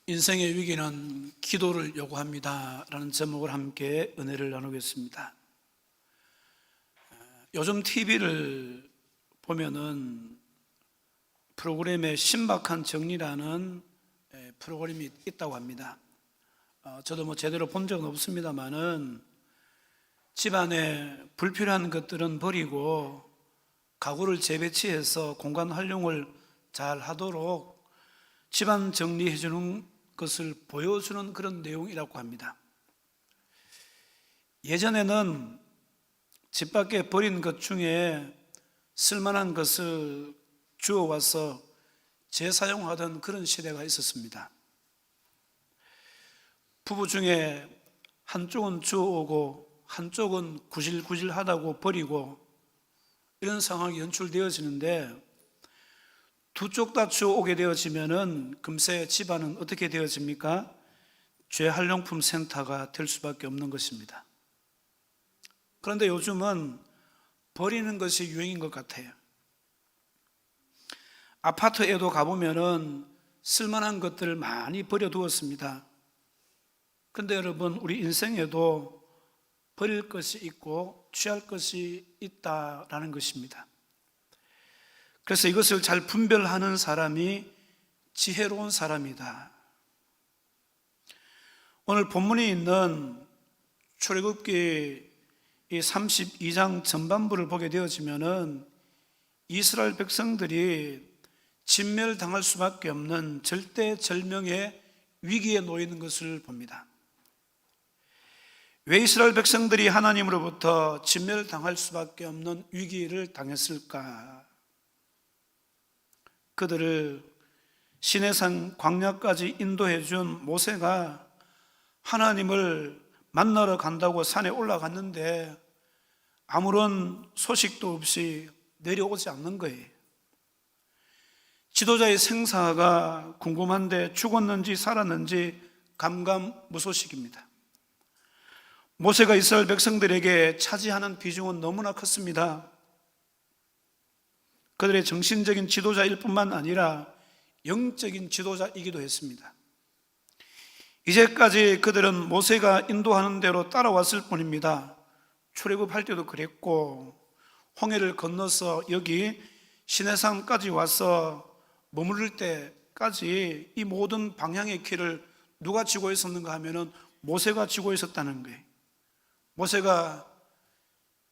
인생의 위기는 기도를 요구합니다 라는 제목을 함께 은혜를 나누겠습니다. 요즘 TV를 보면은 프로그램에 신박한 정리라는 프로그램이 있다고 합니다. 저도 제대로 본 적은 없습니다만은 집안에 불필요한 것들은 버리고 가구를 재배치해서 공간 활용을 잘 하도록 집안 정리해 주는 것을 보여주는 그런 내용이라고 합니다. 예전에는 집 밖에 버린 것 중에 쓸만한 것을 주워와서 재사용하던 그런 시대가 있었습니다. 부부 중에 한쪽은 주워오고 한쪽은 구질구질하다고 버리고 이런 상황이 연출되어지는데 두 쪽 다 주워오게 되어지면은 금세 집안은 어떻게 되어집니까? 재활용품 센터가 될 수밖에 없는 것입니다. 그런데 요즘은 버리는 것이 유행인 것 같아요. 아파트에도 가보면은 쓸만한 것들을 많이 버려두었습니다. 그런데 여러분, 우리 인생에도 버릴 것이 있고 취할 것이 있다라는 것입니다. 그래서 이것을 잘 분별하는 사람이 지혜로운 사람이다. 오늘 본문에 있는 출애굽기 32장 전반부를 보게 되어지면은 이스라엘 백성들이 진멸당할 수밖에 없는 절대절명의 위기에 놓여 있는 것을 봅니다. 왜 이스라엘 백성들이 하나님으로부터 진멸당할 수밖에 없는 위기를 당했을까? 그들을 시내산 광야까지 인도해 준 모세가 하나님을 만나러 간다고 산에 올라갔는데 아무런 소식도 없이 내려오지 않는 거예요. 지도자의 생사가 궁금한데 죽었는지 살았는지 감감무소식입니다. 모세가 이스라엘 백성들에게 차지하는 비중은 너무나 컸습니다. 그들의 정신적인 지도자일 뿐만 아니라 영적인 지도자이기도 했습니다. 이제까지 그들은 모세가 인도하는 대로 따라왔을 뿐입니다. 출애굽할 때도 그랬고 홍해를 건너서 여기 시내산까지 와서 머무를 때까지 이 모든 방향의 길을 누가 쥐고 있었는가 하면은 모세가 쥐고 있었다는 거예요. 모세가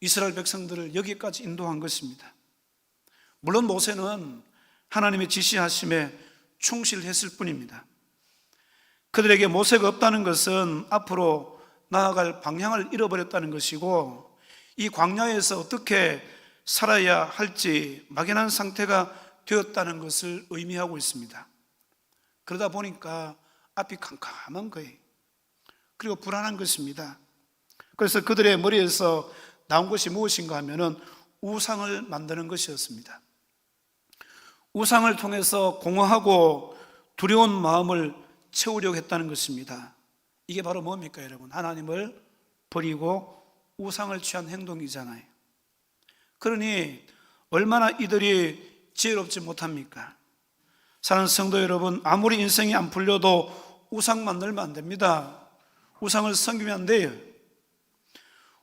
이스라엘 백성들을 여기까지 인도한 것입니다. 물론 모세는 하나님의 지시하심에 충실했을 뿐입니다. 그들에게 모세가 없다는 것은 앞으로 나아갈 방향을 잃어버렸다는 것이고 이 광야에서 어떻게 살아야 할지 막연한 상태가 되었다는 것을 의미하고 있습니다. 그러다 보니까 앞이 캄캄한 거예요. 그리고 불안한 것입니다. 그래서 그들의 머리에서 나온 것이 무엇인가 하면은 우상을 만드는 것이었습니다. 우상을 통해서 공허하고 두려운 마음을 채우려고 했다는 것입니다. 이게 바로 뭡니까 여러분? 하나님을 버리고 우상을 취한 행동이잖아요. 그러니 얼마나 이들이 지혜롭지 못합니까? 사는 성도 여러분, 아무리 인생이 안 풀려도 우상 만들면 안 됩니다. 우상을 섬기면 안 돼요.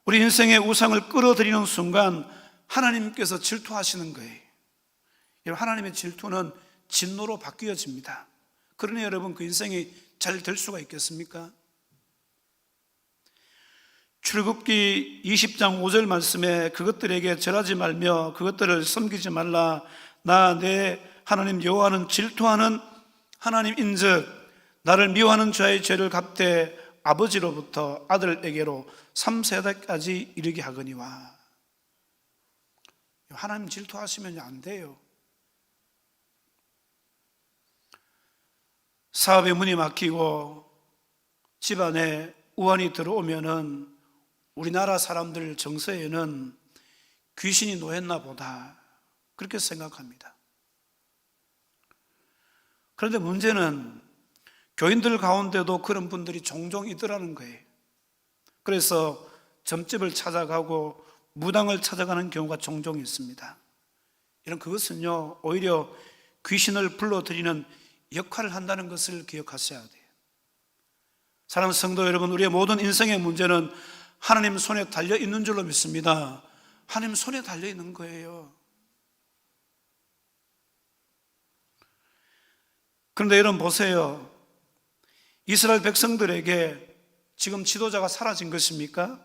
우리 인생의 우상을 끌어들이는 순간 하나님께서 질투하시는 거예요. 하나님의 질투는 진노로 바뀌어집니다. 그러니 여러분 그 인생이 잘 될 수가 있겠습니까? 출애굽기 20장 5절 말씀에 그것들에게 절하지 말며 그것들을 섬기지 말라. 나 내 하나님 여호와는 질투하는 하나님인즉 나를 미워하는 자의 죄를 갚되 아버지로부터 아들에게로 3세대까지 이르게 하거니와. 하나님 질투하시면 안 돼요. 사업에 문이 막히고 집안에 우환이 들어오면은 우리나라 사람들 정서에는 귀신이 놓였나 보다 그렇게 생각합니다. 그런데 문제는 교인들 가운데도 그런 분들이 종종 있더라는 거예요. 그래서 점집을 찾아가고 무당을 찾아가는 경우가 종종 있습니다. 이런 그것은요 오히려 귀신을 불러들이는 역할을 한다는 것을 기억하셔야 돼요. 사랑하는 성도 여러분, 우리의 모든 인생의 문제는 하나님 손에 달려 있는 줄로 믿습니다. 하나님 손에 달려 있는 거예요. 그런데 여러분 보세요. 이스라엘 백성들에게 지금 지도자가 사라진 것입니까?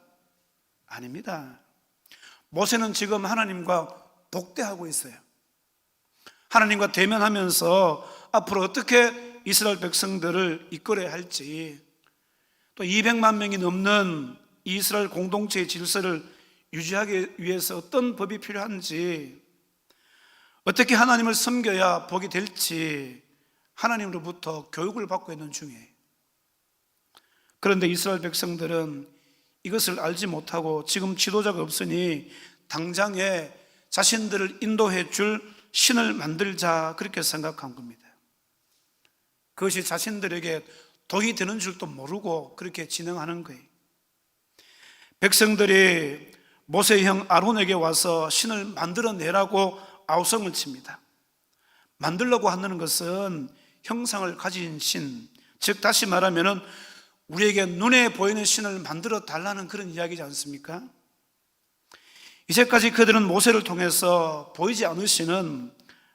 아닙니다. 모세는 지금 하나님과 독대하고 있어요. 하나님과 대면하면서 앞으로 어떻게 이스라엘 백성들을 이끌어야 할지, 또 200만 명이 넘는 이스라엘 공동체의 질서를 유지하기 위해서 어떤 법이 필요한지, 어떻게 하나님을 섬겨야 복이 될지 하나님으로부터 교육을 받고 있는 중이에요. 그런데 이스라엘 백성들은 이것을 알지 못하고 지금 지도자가 없으니 당장에 자신들을 인도해 줄 신을 만들자, 그렇게 생각한 겁니다. 그것이 자신들에게 독이 되는 줄도 모르고 그렇게 진행하는 거예요. 백성들이 모세의 형 아론에게 와서 신을 만들어내라고 아우성을 칩니다. 만들려고 하는 것은 형상을 가진 신, 즉 다시 말하면 우리에게 눈에 보이는 신을 만들어 달라는 그런 이야기지 않습니까? 이제까지 그들은 모세를 통해서 보이지 않으시는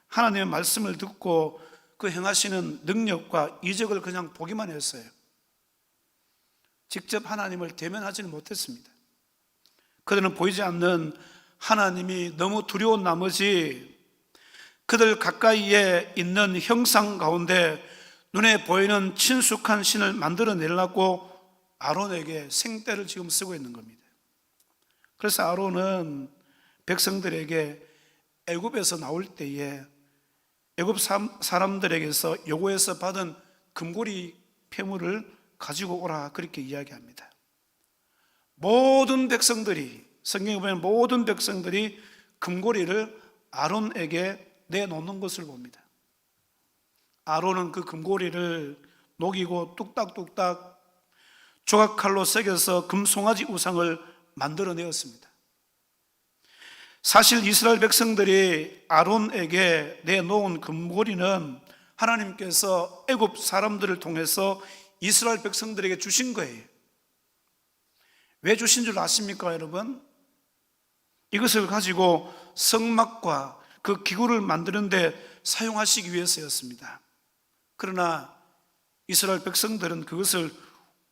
하나님의 말씀을 듣고 그 행하시는 능력과 이적을 그냥 보기만 했어요. 직접 하나님을 대면하지는 못했습니다. 그들은 보이지 않는 하나님이 너무 두려운 나머지 그들 가까이에 있는 형상 가운데 눈에 보이는 친숙한 신을 만들어내려고 아론에게 생떼를 지금 쓰고 있는 겁니다. 그래서 아론은 백성들에게 애굽에서 나올 때에 애굽 사람들에게서 요구해서 받은 금고리 폐물을 가지고 오라, 그렇게 이야기합니다. 모든 백성들이, 성경에 보면 모든 백성들이 금고리를 아론에게 내놓는 것을 봅니다. 아론은 그 금고리를 녹이고 뚝딱뚝딱 조각칼로 새겨서 금송아지 우상을 만들어내었습니다. 사실 이스라엘 백성들이 아론에게 내놓은 금고리는 하나님께서 애굽 사람들을 통해서 이스라엘 백성들에게 주신 거예요. 왜 주신 줄 아십니까, 여러분? 이것을 가지고 성막과 그 기구를 만드는데 사용하시기 위해서였습니다. 그러나 이스라엘 백성들은 그것을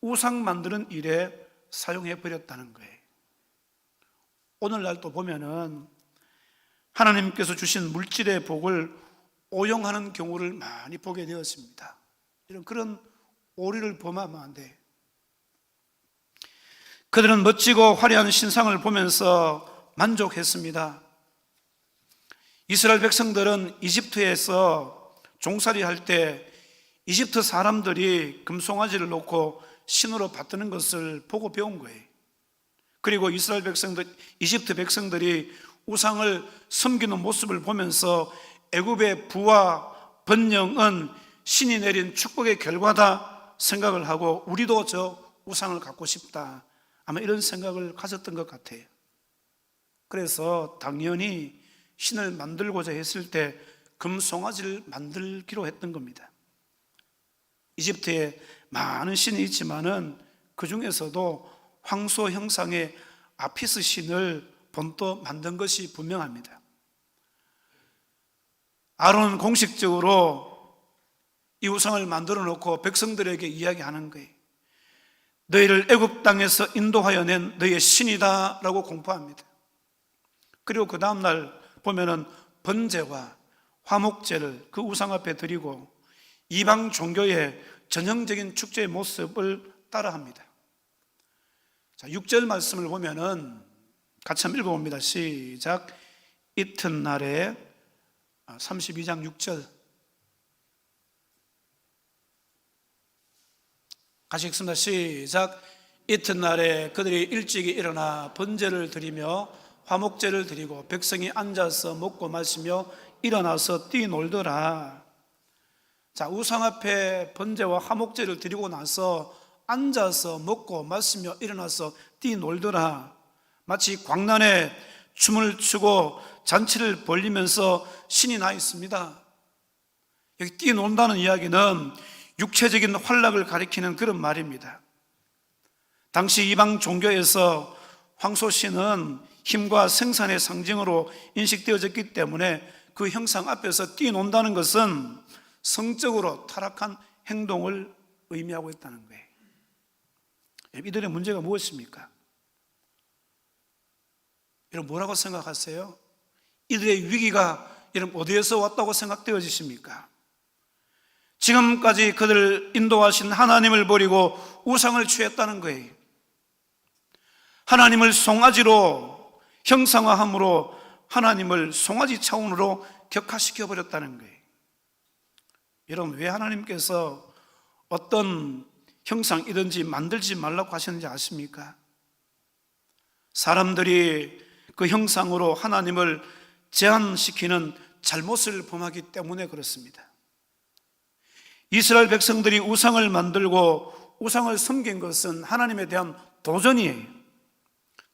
우상 만드는 일에 사용해 버렸다는 거예요. 오늘날도 보면은 하나님께서 주신 물질의 복을 오용하는 경우를 많이 보게 되었습니다. 그런 오리를 범하면 안 돼요. 그들은 멋지고 화려한 신상을 보면서 만족했습니다. 이스라엘 백성들은 이집트에서 종살이 할 때 이집트 사람들이 금송아지를 놓고 신으로 받드는 것을 보고 배운 거예요. 그리고 이스라엘 백성들, 이집트 백성들이 우상을 섬기는 모습을 보면서 애굽의 부와 번영은 신이 내린 축복의 결과다 생각을 하고 우리도 저 우상을 갖고 싶다, 아마 이런 생각을 가졌던 것 같아요. 그래서 당연히 신을 만들고자 했을 때 금송아지를 만들기로 했던 겁니다. 이집트에 많은 신이 있지만은 그 중에서도 황소 형상의 아피스 신을 본떠 만든 것이 분명합니다. 아론은 공식적으로 이 우상을 만들어 놓고 백성들에게 이야기하는 거예요. 너희를 애굽 땅에서 인도하여 낸 너희의 신이다 라고 공포합니다. 그리고 그 다음날 보면은 번제와 화목제를 그 우상 앞에 드리고 이방 종교의 전형적인 축제의 모습을 따라합니다. 자, 6절 말씀을 보면은 같이 한번 읽어봅니다. 시작. 이튿날에 32장 6절 같이 읽습니다. 시작. 이튿날에 그들이 일찍이 일어나 번제를 드리며 화목제를 드리고 백성이 앉아서 먹고 마시며 일어나서 뛰놀더라. 자, 우상 앞에 번제와 화목제를 드리고 나서 앉아서 먹고 마시며 일어나서 뛰놀더라. 마치 광란에 춤을 추고 잔치를 벌리면서 신이 나 있습니다. 여기 뛰논다는 이야기는 육체적인 활락을 가리키는 그런 말입니다. 당시 이방 종교에서 황소신은 힘과 생산의 상징으로 인식되어졌기 때문에 그 형상 앞에서 뛰논다는 것은 성적으로 타락한 행동을 의미하고 있다는 거예요. 이들의 문제가 무엇입니까? 여러분 뭐라고 생각하세요? 이들의 위기가 여러분 어디에서 왔다고 생각되어지십니까? 지금까지 그들을 인도하신 하나님을 버리고 우상을 취했다는 거예요. 하나님을 송아지로 형상화함으로 하나님을 송아지 차원으로 격화시켜 버렸다는 거예요. 여러분 왜 하나님께서 어떤 형상이든지 만들지 말라고 하셨는지 아십니까? 사람들이 그 형상으로 하나님을 제한시키는 잘못을 범하기 때문에 그렇습니다. 이스라엘 백성들이 우상을 만들고 우상을 섬긴 것은 하나님에 대한 도전이에요.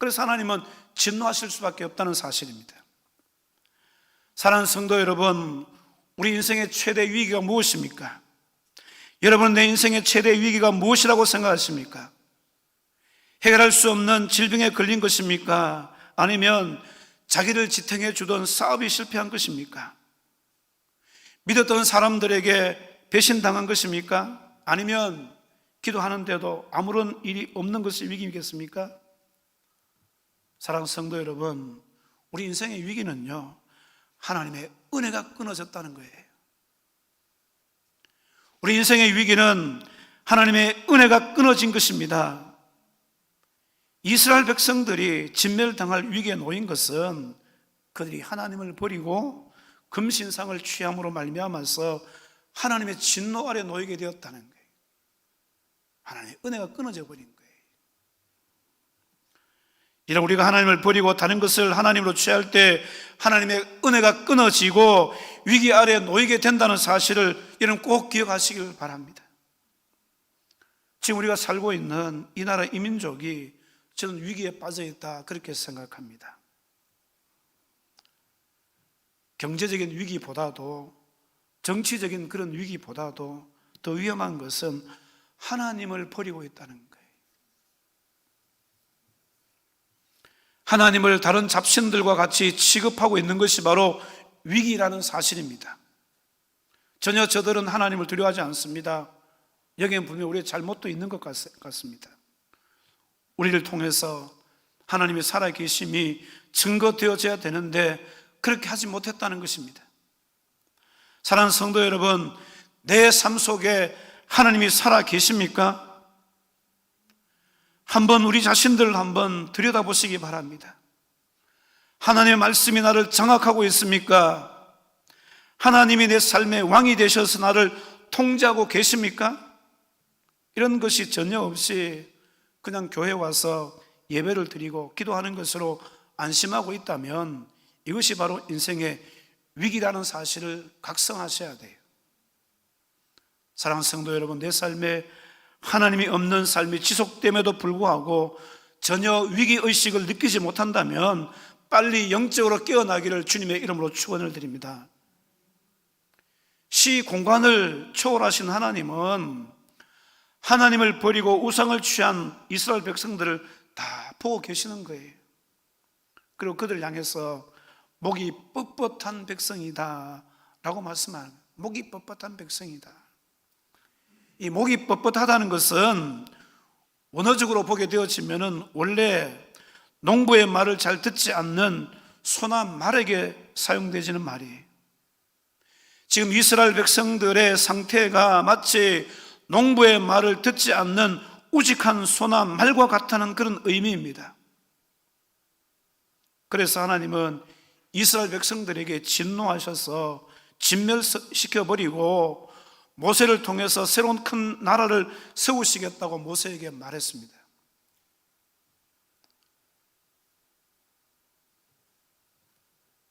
그래서 하나님은 진노하실 수밖에 없다는 사실입니다. 사랑하는 성도 여러분, 우리 인생의 최대 위기가 무엇입니까? 여러분 내 인생의 최대 위기가 무엇이라고 생각하십니까? 해결할 수 없는 질병에 걸린 것입니까? 아니면 자기를 지탱해 주던 사업이 실패한 것입니까? 믿었던 사람들에게 배신당한 것입니까? 아니면 기도하는데도 아무런 일이 없는 것이 위기이겠습니까? 사랑하는 성도 여러분, 우리 인생의 위기는요, 하나님의 은혜가 끊어졌다는 거예요. 우리 인생의 위기는 하나님의 은혜가 끊어진 것입니다. 이스라엘 백성들이 진멸당할 위기에 놓인 것은 그들이 하나님을 버리고 금신상을 취함으로 말미암아서 하나님의 진노 아래 놓이게 되었다는 거예요. 하나님의 은혜가 끊어져 버린 거예요. 이런 우리가 하나님을 버리고 다른 것을 하나님으로 취할 때 하나님의 은혜가 끊어지고 위기 아래 놓이게 된다는 사실을 여러분 꼭 기억하시길 바랍니다. 지금 우리가 살고 있는 이 나라 이민족이 저는 위기에 빠져 있다 그렇게 생각합니다. 경제적인 위기보다도 정치적인 그런 위기보다도 더 위험한 것은 하나님을 버리고 있다는 거예요. 하나님을 다른 잡신들과 같이 취급하고 있는 것이 바로 위기라는 사실입니다. 전혀 저들은 하나님을 두려워하지 않습니다. 여기엔 분명히 우리의 잘못도 있는 것 같습니다. 우리를 통해서 하나님의 살아계심이 증거되어져야 되는데 그렇게 하지 못했다는 것입니다. 사랑하는 성도 여러분, 내 삶 속에 하나님이 살아계십니까? 한번 우리 자신들을 한번 들여다보시기 바랍니다. 하나님의 말씀이 나를 장악하고 있습니까? 하나님이 내 삶의 왕이 되셔서 나를 통제하고 계십니까? 이런 것이 전혀 없이 그냥 교회 와서 예배를 드리고 기도하는 것으로 안심하고 있다면 이것이 바로 인생의 위기라는 사실을 각성하셔야 돼요. 사랑하는 성도 여러분, 내 삶에 하나님이 없는 삶이 지속됨에도 불구하고 전혀 위기의식을 느끼지 못한다면 빨리 영적으로 깨어나기를 주님의 이름으로 축원을 드립니다. 시 공간을 초월하신 하나님은 하나님을 버리고 우상을 취한 이스라엘 백성들을 다 보고 계시는 거예요. 그리고 그들을 향해서 목이 뻣뻣한 백성이다 라고 말씀하는, 목이 뻣뻣한 백성이다. 이 목이 뻣뻣하다는 것은 원어적으로 보게 되어지면은 원래 농부의 말을 잘 듣지 않는 소나 말에게 사용되지는 말이에요. 지금 이스라엘 백성들의 상태가 마치 농부의 말을 듣지 않는 우직한 소나 말과 같다는 그런 의미입니다. 그래서 하나님은 이스라엘 백성들에게 진노하셔서 진멸시켜버리고 모세를 통해서 새로운 큰 나라를 세우시겠다고 모세에게 말했습니다.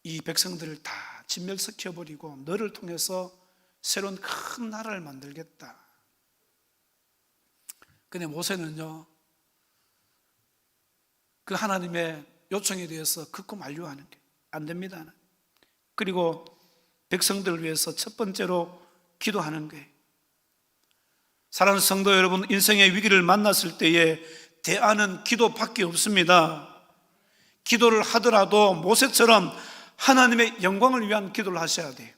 이 백성들을 다 진멸시켜버리고 너를 통해서 새로운 큰 나라를 만들겠다. 근데 모세는요, 그 하나님의 요청에 대해서 극구 만류하는 게 안 됩니다. 그리고 백성들을 위해서 첫 번째로 기도하는 거예요. 사랑하는 성도 여러분, 인생의 위기를 만났을 때에 대안은 기도밖에 없습니다. 기도를 하더라도 모세처럼 하나님의 영광을 위한 기도를 하셔야 돼요.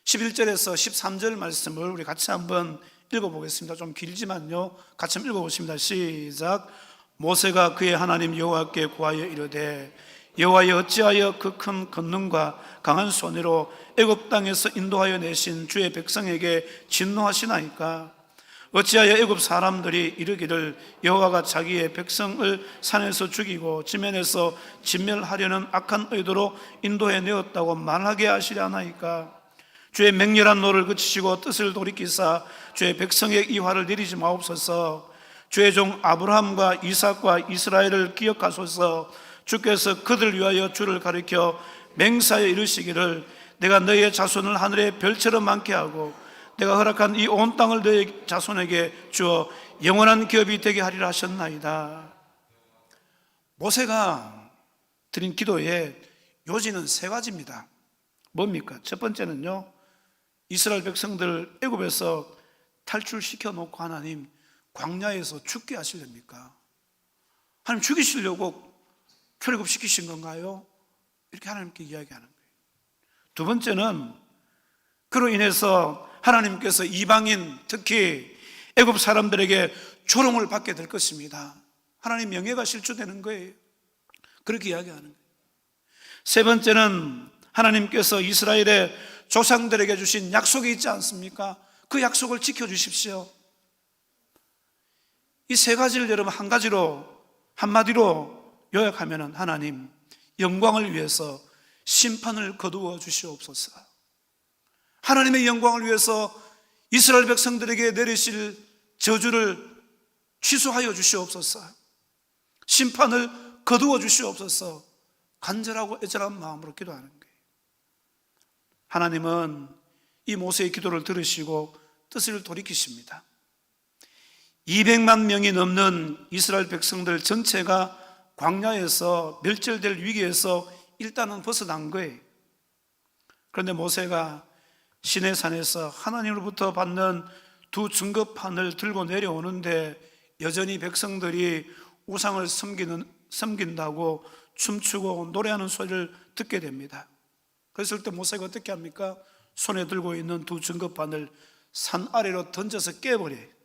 11절에서 13절 말씀을 우리 같이 한번 읽어보겠습니다. 좀 길지만요, 같이 한번 읽어보겠습니다. 시작. 모세가 그의 하나님 여호와께 구하여 이르되 여호와여 어찌하여 그 큰 권능과 강한 손으로 애굽 땅에서 인도하여 내신 주의 백성에게 진노하시나이까? 어찌하여 애굽 사람들이 이르기를 여호와가 자기의 백성을 산에서 죽이고 지면에서 진멸하려는 악한 의도로 인도해 내었다고 말하게 하시려나이까? 주의 맹렬한 노를 그치시고 뜻을 돌이키사 주의 백성의 이 화를 내리지 마옵소서. 주의 종 아브라함과 이삭과 이스라엘을 기억하소서. 주께서 그들 위하여 주를 가리켜 맹사에 이르시기를 내가 너희의 자손을 하늘의 별처럼 많게 하고 내가 허락한 이 온 땅을 너희 자손에게 주어 영원한 기업이 되게 하리라 하셨나이다. 모세가 드린 기도의 요지는 세 가지입니다. 뭡니까? 첫 번째는요, 이스라엘 백성들 애굽에서 탈출시켜 놓고 하나님 광야에서 죽게 하시렵니까? 하나님 죽이시려고 출애굽시키신 건가요? 이렇게 하나님께 이야기하는 거예요. 두 번째는 그로 인해서 하나님께서 이방인, 특히 애굽 사람들에게 조롱을 받게 될 것입니다. 하나님 명예가 실추되는 거예요. 그렇게 이야기하는 거예요. 세 번째는 하나님께서 이스라엘의 조상들에게 주신 약속이 있지 않습니까? 그 약속을 지켜주십시오. 이 세 가지를 여러분 한마디로 요약하면 하나님 영광을 위해서 심판을 거두어 주시옵소서. 하나님의 영광을 위해서 이스라엘 백성들에게 내리실 저주를 취소하여 주시옵소서. 심판을 거두어 주시옵소서. 간절하고 애절한 마음으로 기도하는 거예요. 하나님은 이 모세의 기도를 들으시고 뜻을 돌이키십니다. 200만 명이 넘는 이스라엘 백성들 전체가 광야에서 멸절될 위기에서 일단은 벗어난 거예요. 그런데 모세가 시내산에서 하나님으로부터 받는 두 증거판을 들고 내려오는데 여전히 백성들이 우상을 섬긴다고 춤추고 노래하는 소리를 듣게 됩니다. 그랬을 때 모세가 어떻게 합니까? 손에 들고 있는 두 증거판을 산 아래로 던져서 깨버려요.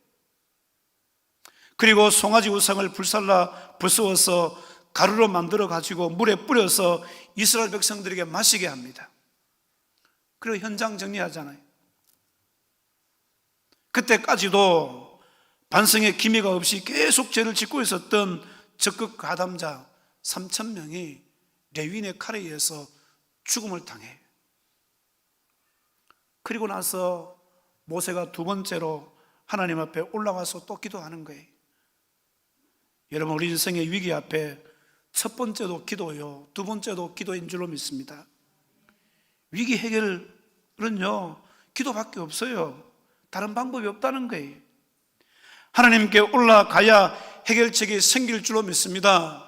그리고 송아지 우상을 불살라 부수어서 가루로 만들어 가지고 물에 뿌려서 이스라엘 백성들에게 마시게 합니다. 그리고 현장 정리하잖아요. 그때까지도 반성의 기미가 없이 계속 죄를 짓고 있었던 적극 가담자 3,000명이 레위인의 칼에 의해서 죽음을 당해요. 그리고 나서 모세가 두 번째로 하나님 앞에 올라와서 또 기도하는 거예요. 여러분, 우리 인생의 위기 앞에 첫 번째도 기도요, 두 번째도 기도인 줄로 믿습니다. 위기 해결은요, 기도밖에 없어요. 다른 방법이 없다는 거예요. 하나님께 올라가야 해결책이 생길 줄로 믿습니다.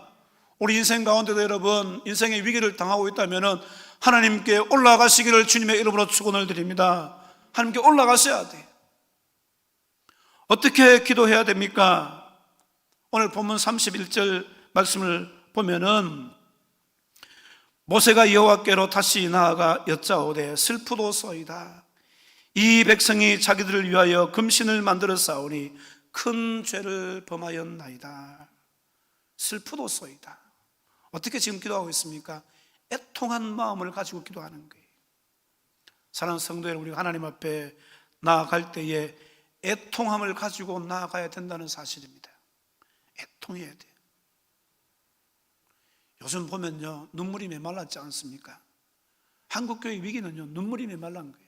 우리 인생 가운데도 여러분, 인생의 위기를 당하고 있다면 하나님께 올라가시기를 주님의 이름으로 축원을 드립니다. 하나님께 올라가셔야 돼요. 어떻게 기도해야 됩니까? 오늘 본문 31절 말씀을 보면은 모세가 여호와께로 다시 나아가 여짜오되 슬프도소이다. 이 백성이 자기들을 위하여 금신을 만들어 싸우니 큰 죄를 범하였나이다. 슬프도소이다. 어떻게 지금 기도하고 있습니까? 애통한 마음을 가지고 기도하는 거예요. 사랑하는 성도 여러분, 우리가 하나님 앞에 나아갈 때에 애통함을 가지고 나아가야 된다는 사실입니다. 애통해야 돼요. 요즘 보면요, 눈물이 메말랐지 않습니까? 한국교회 위기는요, 눈물이 메말란 거예요.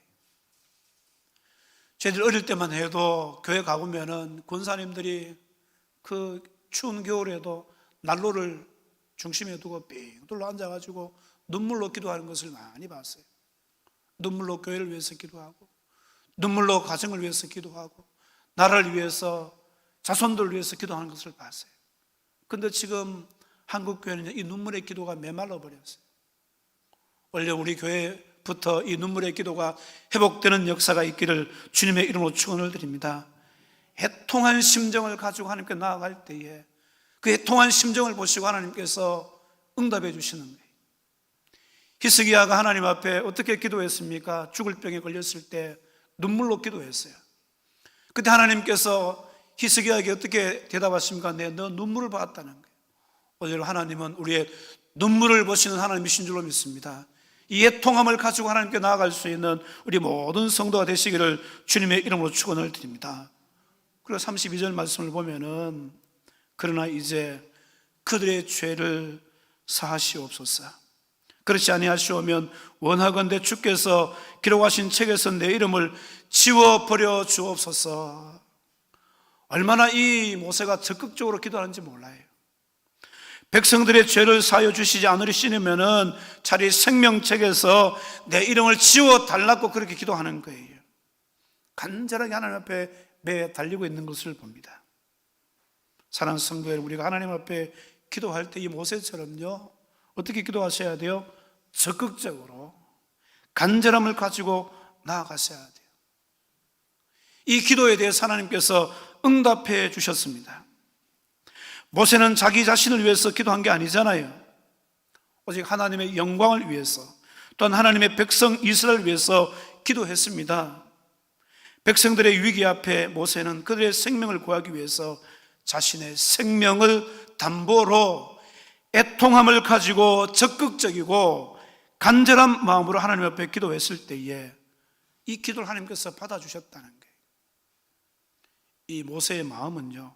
저희들 어릴 때만 해도 교회 가보면은 권사님들이 그 추운 겨울에도 난로를 중심에 두고 삥 둘러 앉아가지고 눈물로 기도하는 것을 많이 봤어요. 눈물로 교회를 위해서 기도하고, 눈물로 가정을 위해서 기도하고, 나라를 위해서, 자손들을 위해서 기도하는 것을 봤어요. 그런데 지금 한국교회는 이 눈물의 기도가 메말라 버렸어요. 원래 우리 교회부터 이 눈물의 기도가 회복되는 역사가 있기를 주님의 이름으로 축원을 드립니다. 애통한 심정을 가지고 하나님께 나아갈 때에 그 애통한 심정을 보시고 하나님께서 응답해 주시는 거예요. 히스기야가 하나님 앞에 어떻게 기도했습니까? 죽을 병에 걸렸을 때 눈물로 기도했어요. 그때 하나님께서 히스기야에게 어떻게 대답하십니까? 너 눈물을 봤다는 거예요. 오늘 하나님은 우리의 눈물을 보시는 하나님이신 줄로 믿습니다. 이 애통함을 가지고 하나님께 나아갈 수 있는 우리 모든 성도가 되시기를 주님의 이름으로 축원을 드립니다. 그리고 32절 말씀을 보면은 그러나 이제 그들의 죄를 사하시옵소서. 그렇지 아니하시오면 원하건대 주께서 기록하신 책에서 내 이름을 지워버려 주옵소서. 얼마나 이 모세가 적극적으로 기도하는지 몰라요. 백성들의 죄를 사하여 주시지 않으시면은 차라리 생명책에서 내 이름을 지워달라고 그렇게 기도하는 거예요. 간절하게 하나님 앞에 매 달리고 있는 것을 봅니다. 사랑하는 성도 여러분, 우리가 하나님 앞에 기도할 때 이 모세처럼요, 어떻게 기도하셔야 돼요? 적극적으로 간절함을 가지고 나아가셔야 돼요. 이 기도에 대해서 하나님께서 응답해 주셨습니다. 모세는 자기 자신을 위해서 기도한 게 아니잖아요. 오직 하나님의 영광을 위해서, 또한 하나님의 백성 이스라엘을 위해서 기도했습니다. 백성들의 위기 앞에 모세는 그들의 생명을 구하기 위해서 자신의 생명을 담보로 애통함을 가지고 적극적이고 간절한 마음으로 하나님 앞에 기도했을 때에 이 기도를 하나님께서 받아주셨다는 거예요. 이 모세의 마음은요,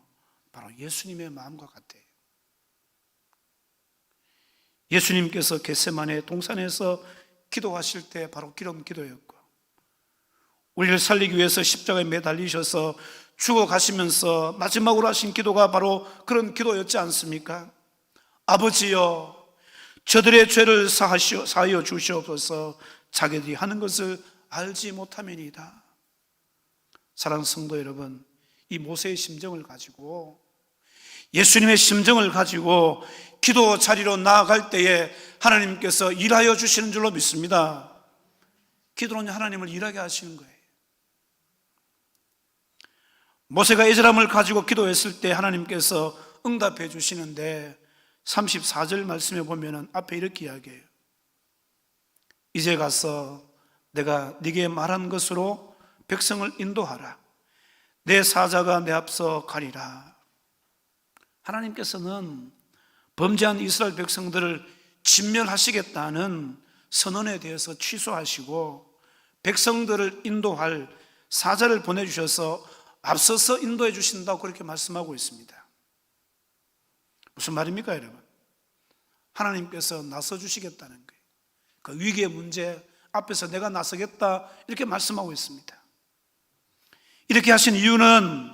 바로 예수님의 마음과 같아요. 예수님께서 겟세마네 동산에서 기도하실 때 바로 그런 기도였고, 우리를 살리기 위해서 십자가에 매달리셔서 죽어가시면서 마지막으로 하신 기도가 바로 그런 기도였지 않습니까? 아버지여, 저들의 죄를 사하여 주시옵소서. 자기들이 하는 것을 알지 못함이니이다. 사랑하는 성도 여러분, 이 모세의 심정을 가지고, 예수님의 심정을 가지고 기도 자리로 나아갈 때에 하나님께서 일하여 주시는 줄로 믿습니다. 기도는 하나님을 일하게 하시는 거예요. 모세가 애절함을 가지고 기도했을 때 하나님께서 응답해 주시는데 34절 말씀에 보면 앞에 이렇게 이야기해요. 이제 가서 내가 네게 말한 것으로 백성을 인도하라. 내 사자가 내 앞서 가리라. 하나님께서는 범죄한 이스라엘 백성들을 진멸하시겠다는 선언에 대해서 취소하시고 백성들을 인도할 사자를 보내주셔서 앞서서 인도해 주신다고 그렇게 말씀하고 있습니다. 무슨 말입니까, 여러분? 하나님께서 나서 주시겠다는 거예요. 그 위기의 문제 앞에서 내가 나서겠다 이렇게 말씀하고 있습니다. 이렇게 하신 이유는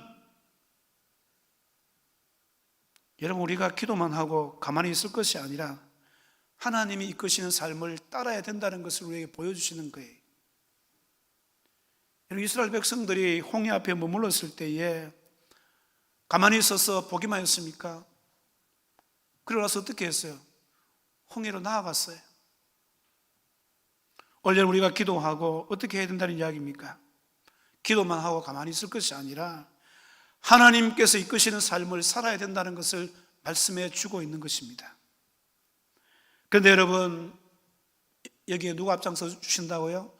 여러분, 우리가 기도만 하고 가만히 있을 것이 아니라 하나님이 이끄시는 삶을 따라야 된다는 것을 우리에게 보여주시는 거예요. 이스라엘 백성들이 홍해 앞에 머물렀을 때에 가만히 있어서 보기만 했습니까? 그러고 나서 어떻게 했어요? 홍해로 나아갔어요. 오늘 우리가 기도하고 어떻게 해야 된다는 이야기입니까? 기도만 하고 가만히 있을 것이 아니라 하나님께서 이끄시는 삶을 살아야 된다는 것을 말씀해 주고 있는 것입니다. 그런데 여러분, 여기에 누가 앞장서 주신다고요?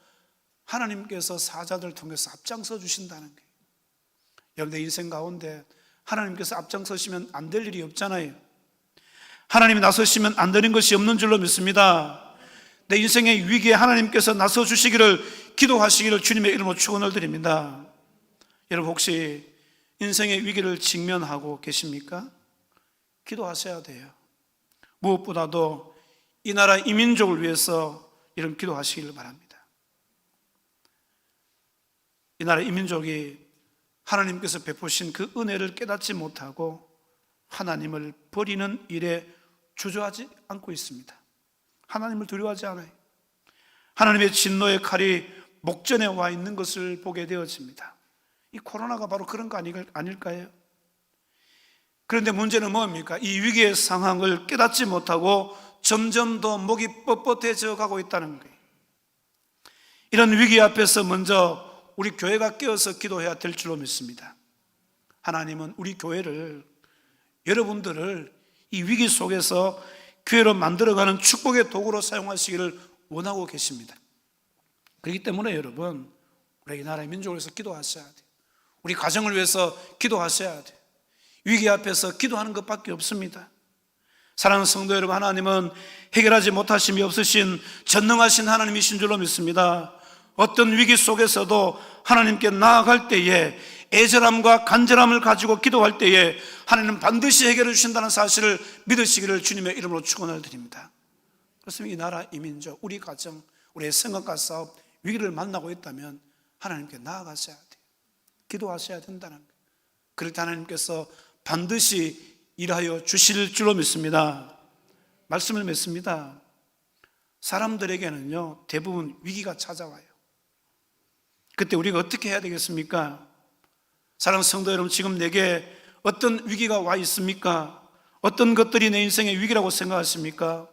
하나님께서 사자들을 통해서 앞장서 주신다는 거예요. 여러분의 인생 가운데 하나님께서 앞장서시면 안 될 일이 없잖아요. 하나님이 나서시면 안 되는 것이 없는 줄로 믿습니다. 내 인생의 위기에 하나님께서 나서 주시기를 기도하시기를 주님의 이름으로 축원을 드립니다. 여러분, 혹시 인생의 위기를 직면하고 계십니까? 기도하셔야 돼요. 무엇보다도 이 나라 이 민족을 위해서 이런 기도하시기를 바랍니다. 이 나라 이 민족이 하나님께서 베푸신 그 은혜를 깨닫지 못하고 하나님을 버리는 일에 주저하지 않고 있습니다. 하나님을 두려워하지 않아요. 하나님의 진노의 칼이 목전에 와 있는 것을 보게 되어집니다. 이 코로나가 바로 그런 거 아닐까요? 그런데 문제는 뭡니까? 이 위기의 상황을 깨닫지 못하고 점점 더 목이 뻣뻣해져 가고 있다는 거예요. 이런 위기 앞에서 먼저 우리 교회가 깨어서 기도해야 될 줄로 믿습니다. 하나님은 우리 교회를, 여러분들을 이 위기 속에서 교회로 만들어가는 축복의 도구로 사용하시기를 원하고 계십니다. 그렇기 때문에 여러분, 우리 나라의 민족을 위해서 기도하셔야 돼요. 우리 가정을 위해서 기도하셔야 돼요. 위기 앞에서 기도하는 것밖에 없습니다. 사랑하는 성도 여러분, 하나님은 해결하지 못하심이 없으신 전능하신 하나님이신 줄로 믿습니다. 어떤 위기 속에서도 하나님께 나아갈 때에, 애절함과 간절함을 가지고 기도할 때에 하나님은 반드시 해결해 주신다는 사실을 믿으시기를 주님의 이름으로 축원을 드립니다. 그렇습니다. 이 나라, 이 민족, 우리 가정, 우리의 생각과 사업, 위기를 만나고 있다면 하나님께 나아가셔야 돼요. 기도하셔야 된다는 거예요. 그럴 때 하나님께서 반드시 일하여 주실 줄로 믿습니다. 말씀을 맺습니다. 사람들에게는요, 대부분 위기가 찾아와요. 그때 우리가 어떻게 해야 되겠습니까? 사랑하는 성도 여러분, 지금 내게 어떤 위기가 와 있습니까? 어떤 것들이 내 인생의 위기라고 생각하십니까?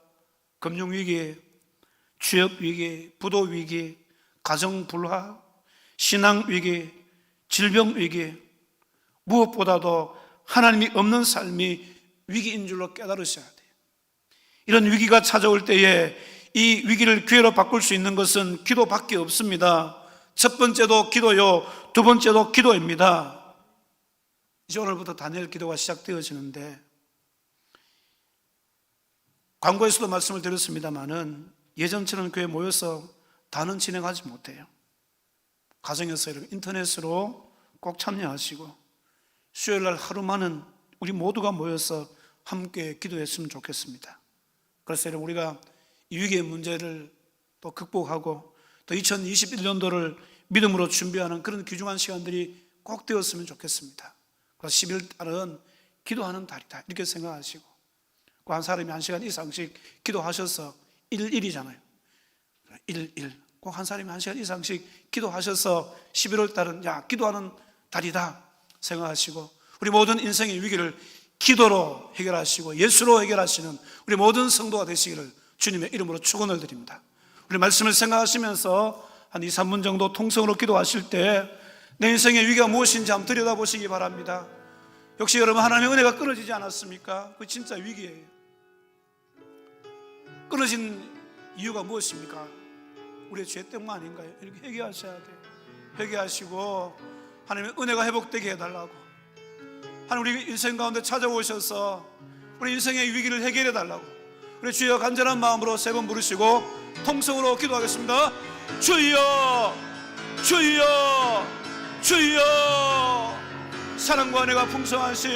금융위기, 취업위기, 부도위기, 가정불화, 신앙위기, 질병위기, 무엇보다도 하나님이 없는 삶이 위기인 줄로 깨달으셔야 돼요. 이런 위기가 찾아올 때에 이 위기를 기회로 바꿀 수 있는 것은 기도밖에 없습니다. 첫 번째도 기도요, 두 번째도 기도입니다. 이제 오늘부터 다니엘 기도가 시작되어지는데, 광고에서도 말씀을 드렸습니다마는 예전처럼 교회에 모여서 다는 진행하지 못해요. 가정에서 인터넷으로 꼭 참여하시고 수요일날 하루만은 우리 모두가 모여서 함께 기도했으면 좋겠습니다. 그래서 우리가 이 위기의 문제를 또 극복하고 또 2021년도를 믿음으로 준비하는 그런 귀중한 시간들이 꼭 되었으면 좋겠습니다. 그래서 11월 달은 기도하는 달이다 이렇게 생각하시고, 그 한 사람이 1시간 이상씩 기도하셔서 1일이잖아요. 1일 꼭 한 사람이 1시간 이상씩 기도하셔서 11월 달은 기도하는 달이다 생각하시고, 우리 모든 인생의 위기를 기도로 해결하시고 예수로 해결하시는 우리 모든 성도가 되시기를 주님의 이름으로 축원을 드립니다. 우리 말씀을 생각하시면서 한 2, 3분 정도 통성으로 기도하실 때 내 인생의 위기가 무엇인지 한번 들여다보시기 바랍니다. 역시 여러분, 하나님의 은혜가 끊어지지 않았습니까? 그 진짜 위기예요. 끊어진 이유가 무엇입니까? 우리의 죄 때문 아닌가요? 이렇게 회개하셔야 돼요. 회개하시고 하나님의 은혜가 회복되게 해달라고, 하나님 우리 인생 가운데 찾아오셔서 우리 인생의 위기를 해결해 달라고, 우리 주여 간절한 마음으로 3번 부르시고 통성으로 기도하겠습니다. 주여, 주여, 주여. 사랑과 은혜가 풍성하신